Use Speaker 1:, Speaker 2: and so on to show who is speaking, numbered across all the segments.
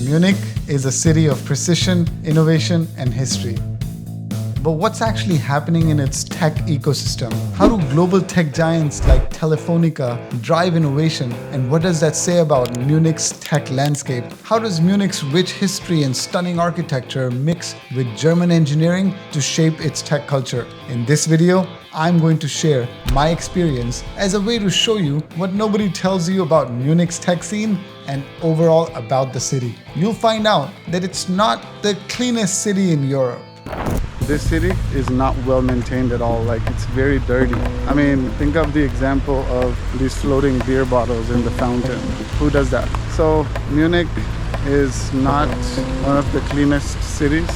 Speaker 1: Munich is a city of precision, innovation, and history. But what's actually happening in its tech ecosystem? How do global tech giants like Telefonica drive innovation? And what does that say about Munich's tech landscape? How does Munich's rich history and stunning architecture mix with German engineering to shape its tech culture? In this video, I'm going to share my experience as a way to show you what nobody tells you about Munich's tech scene and overall about the city. You'll find out that it's not the cleanest city in Europe.
Speaker 2: This city is not well maintained at all. Like, it's very dirty. I mean, think of the example of these floating beer bottles in the fountain. Who does that? So Munich is not one of the cleanest cities,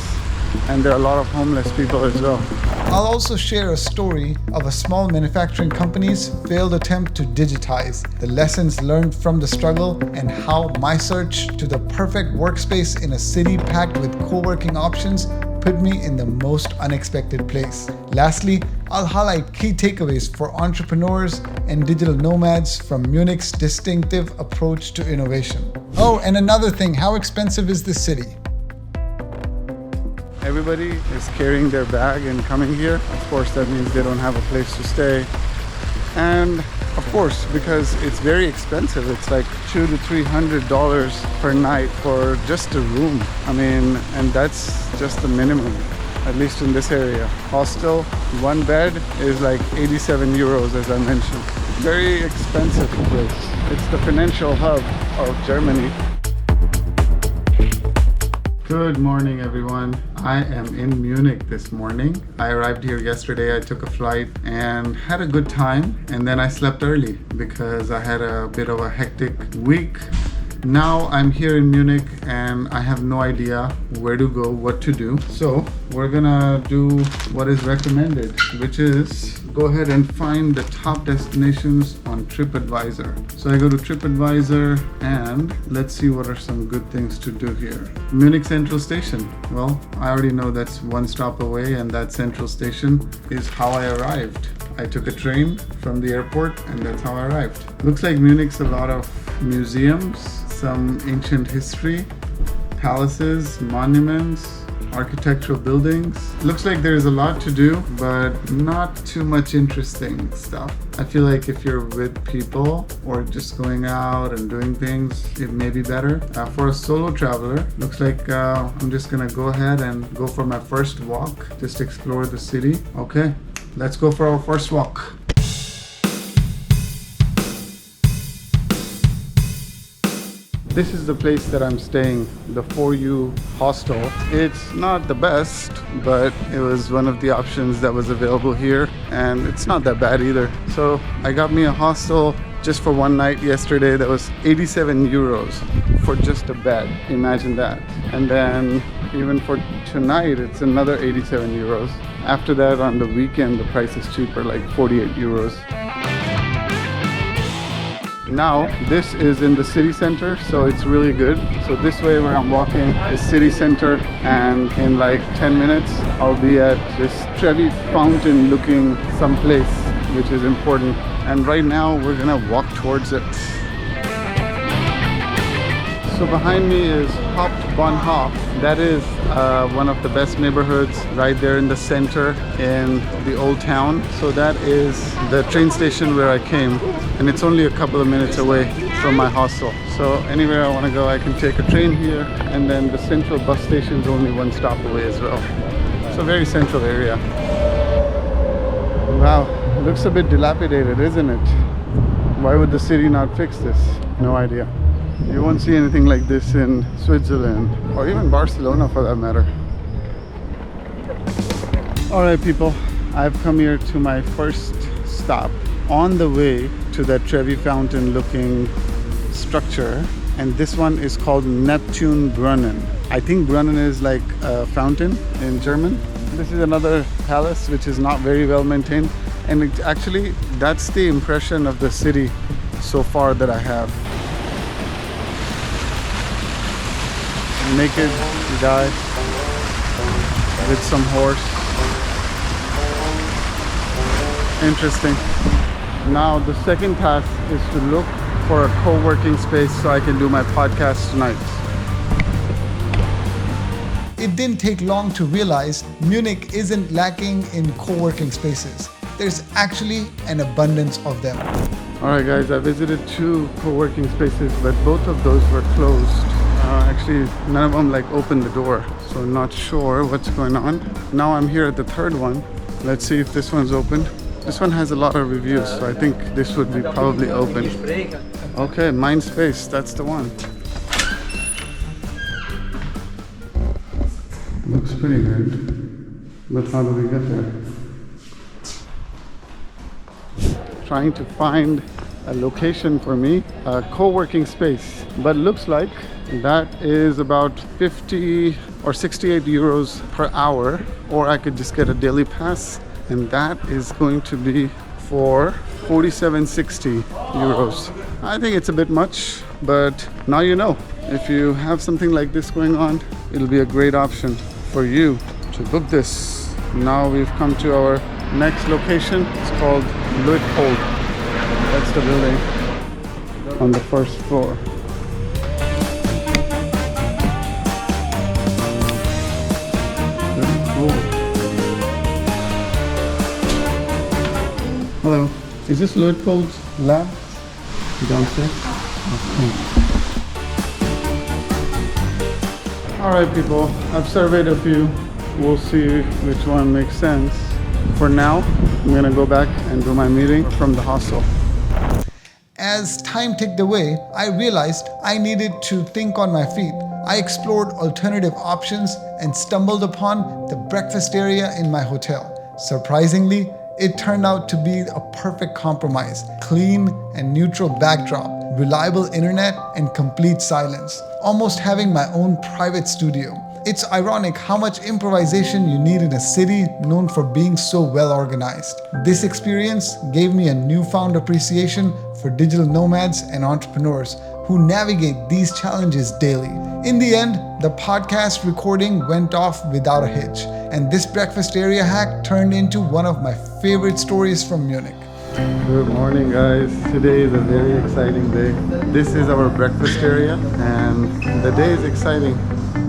Speaker 2: and there are a lot of homeless people as well.
Speaker 1: I'll also share a story of a small manufacturing company's failed attempt to digitize, the lessons learned from the struggle, and how my search to the perfect workspace in a city packed with co-working options put me in the most unexpected place. Lastly, I'll highlight key takeaways for entrepreneurs and digital nomads from Munich's distinctive approach to innovation. Oh, and another thing, how expensive is this city?
Speaker 2: Everybody is carrying their bag and coming here. Of course, that means they don't have a place to stay. And of course, because it's very expensive, it's like $200 to $300 per night for just a room. I mean, and that's just the minimum, at least in this area. Hostel, one bed is like 87 euros, as I mentioned. Very expensive place. It's the financial hub of Germany. Good morning, everyone. I am in Munich this morning. I arrived here yesterday. I took a flight and had a good time, and then I slept early because I had a bit of a hectic week. Now I'm here in Munich and I have no idea where to go, what to do. So we're gonna do what is recommended, which is go ahead and find the top destinations on TripAdvisor. So I go to TripAdvisor and let's see what are some good things to do here. Munich Central Station. Well, I already know that's one stop away, and that Central Station is how I arrived. I took a train from the airport and that's how I arrived. Looks like Munich's a lot of museums, some ancient history, palaces, monuments, architectural buildings. Looks like there's a lot to do, but not too much interesting stuff. I feel like if you're with people or just going out and doing things, it may be better. For a solo traveler, looks like I'm just gonna go ahead and go for my first walk, just explore the city. Okay, let's go for our first walk. This is the place that I'm staying, the For You hostel. It's not the best, but it was one of the options that was available here, and it's not that bad either. So I got me a hostel just for one night yesterday that was 87 euros for just a bed. Imagine that. And then even for tonight, it's another 87 euros. After that, on the weekend, the price is cheaper, like 48 euros. Now, this is in the city center, so it's really good. So this way where I'm walking is city center, and in like 10 minutes, I'll be at this Trevi fountain looking someplace, which is important. And right now, we're gonna walk towards it. So behind me is Hauptbahnhof. That is one of the best neighborhoods right there in the center in the old town. So that is the train station where I came, and it's only a couple of minutes away from my hostel. So anywhere I want to go, I can take a train here, and then the central bus station is only one stop away as well. So very central area. Wow, looks a bit dilapidated, isn't it? Why would the city not fix this? No idea. You won't see anything like this in Switzerland or even Barcelona for that matter. Alright people, I've come here to my first stop on the way to that Trevi fountain looking structure, and this one is called Neptunbrunnen. I think Brunnen is like a fountain in German. This is another palace which is not very well maintained, and it actually that's the impression of the city so far that I have. Naked guy with some horse. Interesting. Now the second task is to look for a co-working space so I can do my podcast tonight.
Speaker 1: it didn't take long to realize Munich isn't lacking in co-working spaces. There's actually an abundance of them.
Speaker 2: Alright guys, I visited 2 co-working spaces, but both of those were closed. Actually, none of them like opened the door, so I'm not sure what's going on. Now I'm here at the 3rd one. Let's see if this one's open. This one has a lot of reviews, so I think this would be probably open. Okay, Mindspace, that's the one. Looks pretty good, but how do we get there? Trying to find a location for me, a co-working space, but looks like that is about 50 or 68 euros per hour, or I could just get a daily pass, and that is going to be for 47.60 euros. I think it's a bit much, but now you know. If you have something like this going on, it'll be a great option for you to book this. Now we've come to our next location. It's called Luitpold. That's the building on the 1st floor. Very cool. Hello. Is this Luitpold's lab downstairs? Okay. Alright people, I've surveyed a few. We'll see which one makes sense. For now, I'm gonna go back and do my meeting from the hostel.
Speaker 1: As time ticked away, I realized I needed to think on my feet. I explored alternative options and stumbled upon the breakfast area in my hotel. Surprisingly, it turned out to be a perfect compromise. Clean and neutral backdrop, reliable internet, and complete silence. Almost having my own private studio. It's ironic how much improvisation you need in a city known for being so well organized. This experience gave me a newfound appreciation for digital nomads and entrepreneurs who navigate these challenges daily. In the end, the podcast recording went off without a hitch, and this breakfast area hack turned into one of my favorite stories from Munich.
Speaker 2: Good morning guys. Today is a very exciting day. This is our breakfast area and the day is exciting.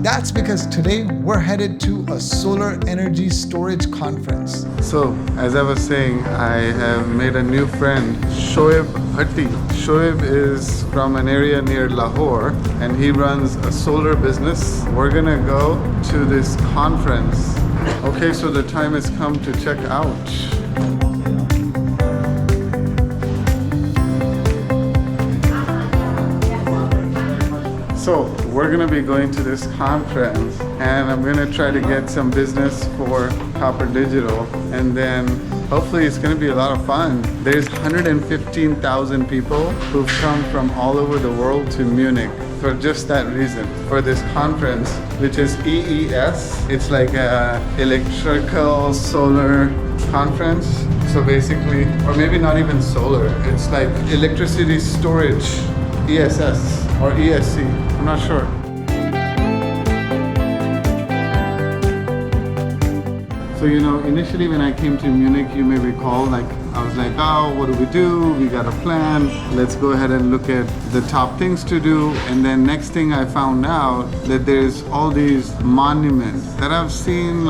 Speaker 1: That's because today we're headed to a solar energy storage conference.
Speaker 2: So, as I was saying, I have made a new friend, Shoaib Bhatti. Shoaib is from an area near Lahore and he runs a solar business. We're gonna go to this conference. Okay, so the time has come to check out. So we're gonna be going to this conference and I'm gonna try to get some business for Copper Digital, and then hopefully it's gonna be a lot of fun. There's 115,000 people who've come from all over the world to Munich for just that reason, for this conference, which is EES. It's like a electrical solar conference. So basically, or maybe not even solar, it's like electricity storage, ESS or ESC, I'm not sure. So initially when I came to Munich, you may recall, I was like, oh, what do? We got a plan. Let's go ahead and look at the top things to do. And then next thing I found out that there's all these monuments that I've seen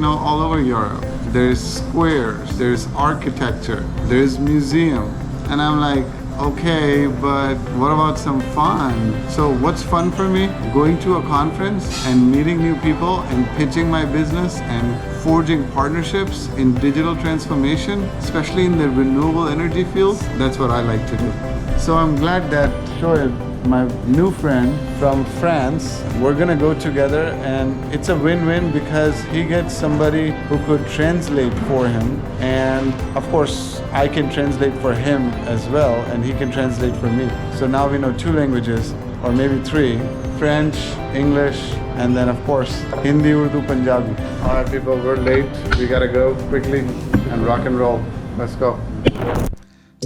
Speaker 2: all over Europe. There's squares, there's architecture, there's museum. And I'm like, okay, but what about some fun? So what's fun for me? Going to a conference and meeting new people and pitching my business and forging partnerships in digital transformation, especially in the renewable energy field. That's what I like to do. So I'm glad that Shoaib, my new friend from France, we're gonna go together, and it's a win-win because he gets somebody who could translate for him, and of course I can translate for him as well, and he can translate for me. So now we know 2 languages, or maybe 3, French, English, and then of course Hindi, Urdu, Punjabi. All right people, we're late. We gotta go quickly and rock and roll. Let's go.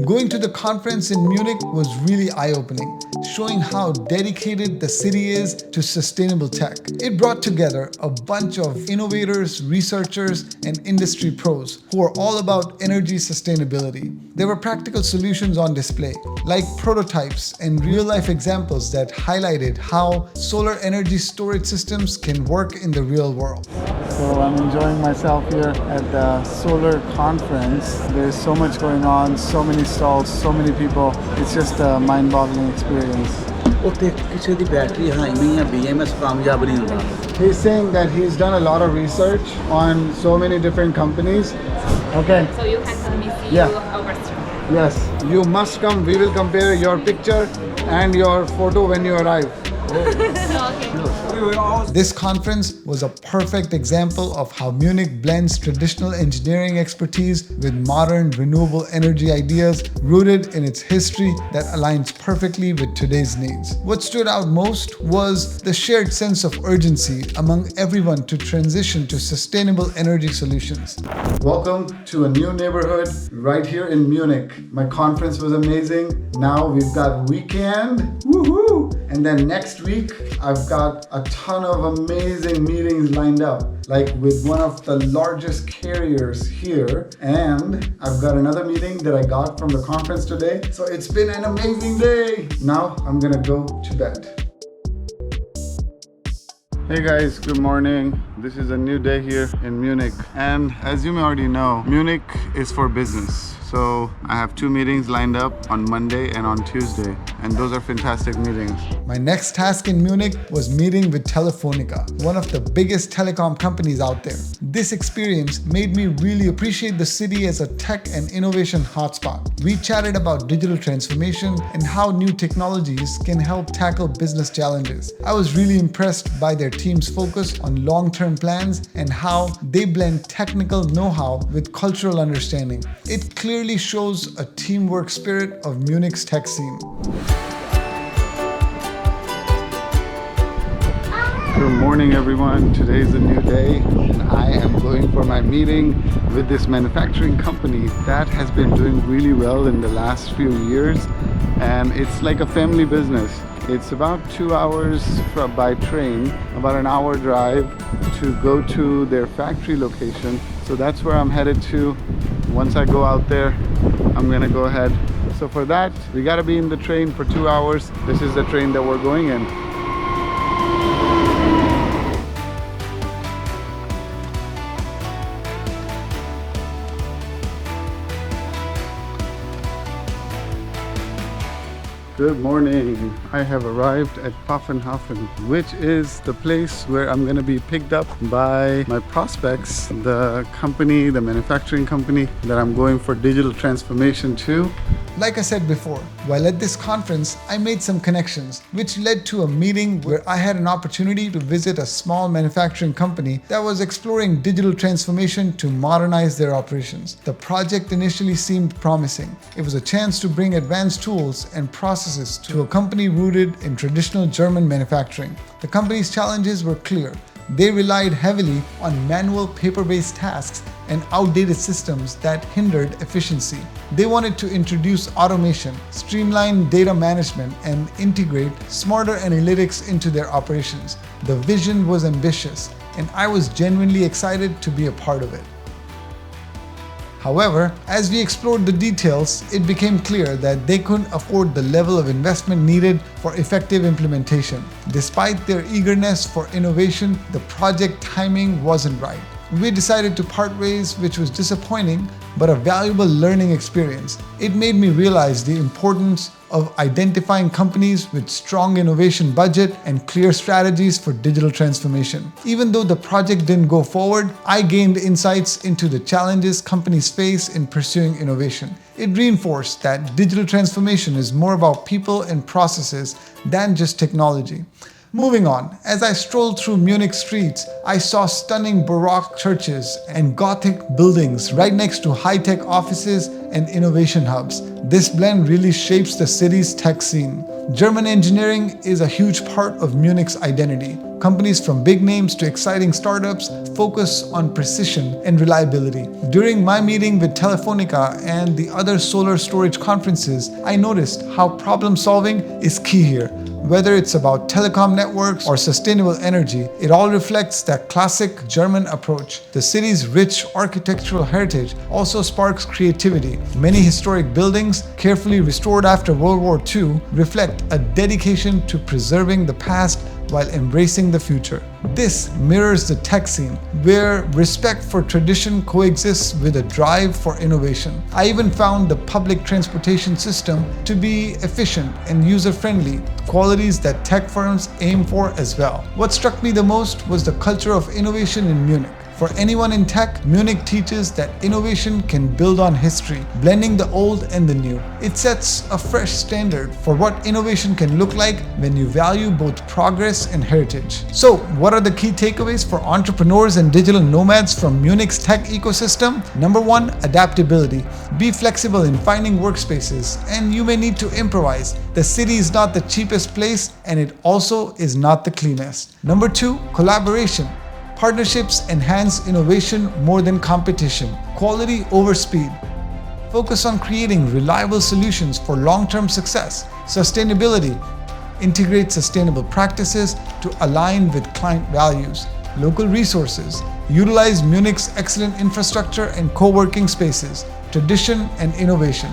Speaker 1: Going to the conference in Munich was really eye-opening, showing how dedicated the city is to sustainable tech. It brought together a bunch of innovators, researchers, and industry pros who are all about energy sustainability. There were practical solutions on display, like prototypes and real-life examples that highlighted how solar energy storage systems can work in the real world.
Speaker 2: So I'm enjoying myself here at the solar conference. There's so much going on, so many stalls, so many people. It's just a mind-boggling experience. He's saying that he's done a lot of research on so many different companies. Okay.
Speaker 3: So you can come and see
Speaker 2: Yeah.
Speaker 3: you over through.
Speaker 2: Yes, you must come. We will compare your picture and your photo when you arrive.
Speaker 1: This conference was a perfect example of how Munich blends traditional engineering expertise with modern renewable energy ideas rooted in its history that aligns perfectly with today's needs. What stood out most was the shared sense of urgency among everyone to transition to sustainable energy solutions. Welcome to a new neighborhood right here in Munich. My conference was amazing. Now we've got weekend. Woohoo! And then next week, I've got a ton of amazing meetings lined up, like with one of the largest carriers here. And I've got another meeting that I got from the conference today. So it's been an amazing day. Now I'm gonna go to bed. Hey guys, good morning. This is a new day here in Munich. And as you may already know, Munich is for business. So I have 2 meetings lined up on Monday and on Tuesday, and those are fantastic meetings. My next task in Munich was meeting with Telefonica, one of the biggest telecom companies out there. This experience made me really appreciate the city as a tech and innovation hotspot. We chatted about digital transformation and how new technologies can help tackle business challenges. I was really impressed by their team's focus on long-term plans and how they blend technical know-how with cultural understanding. It clearly shows a teamwork spirit of Munich's tech scene. Good morning everyone, today's a new day and I am going for my meeting with this manufacturing company that has been doing really well in the last few years, and it's like a family business. It's about 2 hours by train, about an hour drive to go to their factory location. So that's where I'm headed to. Once I go out there, I'm gonna go ahead. So for that, we gotta be in the train for 2 hours. This is the train that we're going in. Good morning. I have arrived at Pfaffenhofen, which is the place where I'm going to be picked up by my prospects, the company, the manufacturing company that I'm going for digital transformation to. Like I said before, while at this conference, I made some connections, which led to a meeting where I had an opportunity to visit a small manufacturing company that was exploring digital transformation to modernize their operations. The project initially seemed promising. It was a chance to bring advanced tools and processes to a company rooted in traditional German manufacturing. The company's challenges were clear. They relied heavily on manual paper-based tasks and outdated systems that hindered efficiency. They wanted to introduce automation, streamline data management, and integrate smarter analytics into their operations. The vision was ambitious, and I was genuinely excited to be a part of it. However, as we explored the details, it became clear that they couldn't afford the level of investment needed for effective implementation. Despite their eagerness for innovation, the project timing wasn't right. We decided to part ways, which was disappointing, but a valuable learning experience. It made me realize the importance of identifying companies with strong innovation budget and clear strategies for digital transformation. Even though the project didn't go forward, I gained insights into the challenges companies face in pursuing innovation. It reinforced that digital transformation is more about people and processes than just technology. Moving on, as I strolled through Munich streets, I saw stunning Baroque churches and Gothic buildings right next to high-tech offices and innovation hubs. This blend really shapes the city's tech scene. German engineering is a huge part of Munich's identity. Companies from big names to exciting startups focus on precision and reliability. During my meeting with Telefonica and the other solar storage conferences, I noticed how problem solving is key here. Whether it's about telecom networks or sustainable energy, it all reflects that classic German approach. The city's rich architectural heritage also sparks creativity. Many historic buildings, carefully restored after World War II, reflect a dedication to preserving the past while embracing the future. This mirrors the tech scene, where respect for tradition coexists with a drive for innovation. I even found the public transportation system to be efficient and user-friendly, qualities that tech firms aim for as well. What struck me the most was the culture of innovation in Munich. For anyone in tech, Munich teaches that innovation can build on history, blending the old and the new. It sets a fresh standard for what innovation can look like when you value both progress and heritage. So, what are the key takeaways for entrepreneurs and digital nomads from Munich's tech ecosystem? Number 1, adaptability. Be flexible in finding workspaces, and you may need to improvise. The city is not the cheapest place, and it also is not the cleanest. Number 2, collaboration. Partnerships enhance innovation more than competition. Quality over speed. Focus on creating reliable solutions for long-term success. Sustainability. Integrate sustainable practices to align with client values. Local resources. Utilize Munich's excellent infrastructure and co-working spaces. Tradition and innovation.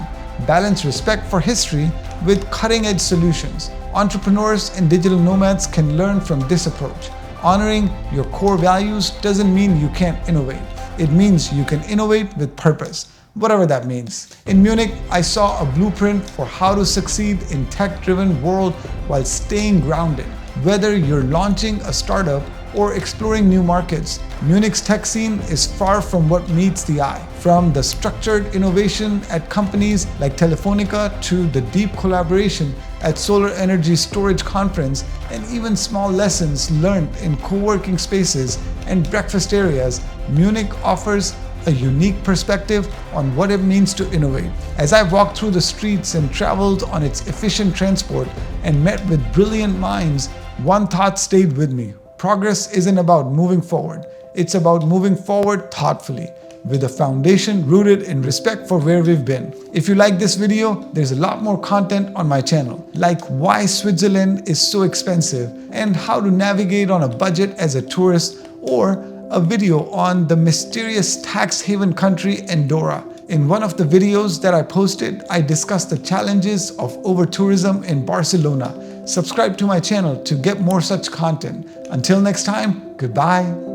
Speaker 1: Balance respect for history with cutting-edge solutions. Entrepreneurs and digital nomads can learn from this approach. Honoring your core values doesn't mean you can't innovate. It means you can innovate with purpose, whatever that means. In Munich, I saw a blueprint for how to succeed in tech-driven world while staying grounded. Whether you're launching a startup or exploring new markets, Munich's tech scene is far from what meets the eye. From the structured innovation at companies like Telefonica to the deep collaboration at Solar Energy Storage Conference, and even small lessons learned in co-working spaces and breakfast areas, Munich offers a unique perspective on what it means to innovate. As I walked through the streets and traveled on its efficient transport and met with brilliant minds, one thought stayed with me. Progress isn't about moving forward. It's about moving forward thoughtfully, with a foundation rooted in respect for where we've been. If you like this video, there's a lot more content on my channel, like why Switzerland is so expensive and how to navigate on a budget as a tourist, or a video on the mysterious tax haven country Andorra. In one of the videos that I posted, I discussed the challenges of over-tourism in Barcelona. Subscribe to my channel to get more such content. Until next time, goodbye.